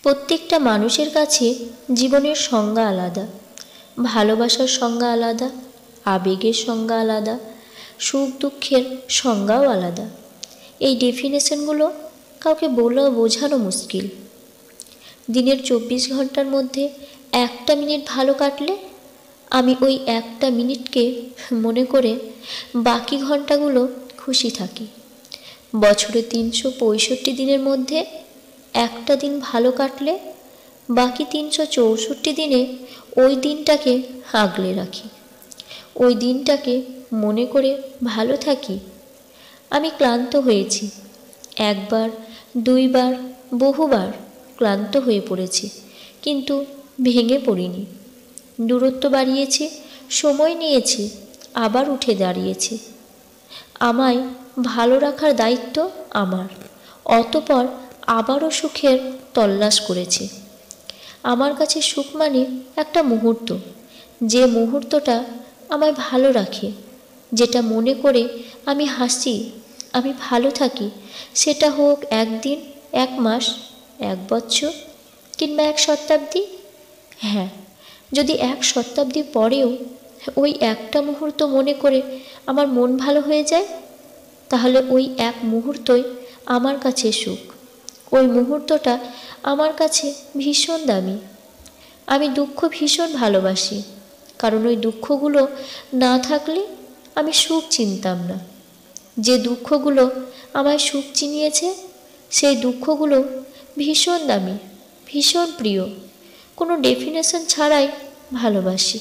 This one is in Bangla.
প্রত্যেকটা মানুষের কাছে জীবনের সংজ্ঞা আলাদা, ভালোবাসার সংজ্ঞা আলাদা, আবেগের সংজ্ঞা আলাদা, সুখ দুঃখের সংজ্ঞাও আলাদা। এই ডেফিনেশনগুলো কাউকে বোঝানো মুশকিল। দিনের 24 ঘন্টার মধ্যে 1টা মিনিট ভালো কাটলে আমি ওই 1টা মিনিটকে মনে করে বাকি ঘন্টাগুলো খুশি থাকি। বছরে 365 দিনের মধ্যে 1টা দিন ভালো কাটলে বাকি 364 দিনে ওই দিনটাকে আগলে রাখি, ওই দিনটাকে মনে করে ভালো থাকি। আমি ক্লান্ত হয়েছি, 1বার 2বার বহুবার ক্লান্ত হয়ে পড়েছি, কিন্তু ভেঙে পড়িনি। দূরত্ব বাড়িয়েছি, সময় নিয়েছি, আবার উঠে দাঁড়িয়েছি। আমায় ভালো রাখার দায়িত্ব আমার। অতঃপর আবারও সুখের তল্লাশ করেছি। আমার কাছে সুখ মানে একটা মুহূর্ত, যে মুহূর্তটা আমায় ভালো রাখে, যেটা মনে করে আমি হাসি, আমি ভালো থাকি। সেটা হোক 1 দিন, 1 মাস, 1 বছর কিংবা 1 শতাব্দী। হ্যাঁ, যদি 1 শতাব্দী পরেও ওই একটা মুহূর্ত মনে করে আমার মন ভালো হয়ে যায়, তাহলে ওই 1 মুহূর্তই আমার কাছে সুখ। ওই মুহূর্তটা আমার কাছে ভীষণ দামি। আমি দুঃখ ভীষণ ভালোবাসি, কারণ ওই দুঃখগুলো না থাকলে আমি সুখ চিনতাম না। যে দুঃখগুলো আমায় সুখ চিনিয়েছে, সেই দুঃখগুলো ভীষণ দামি, ভীষণ প্রিয়। কোনো ডেফিনেশন ছাড়াই ভালোবাসি।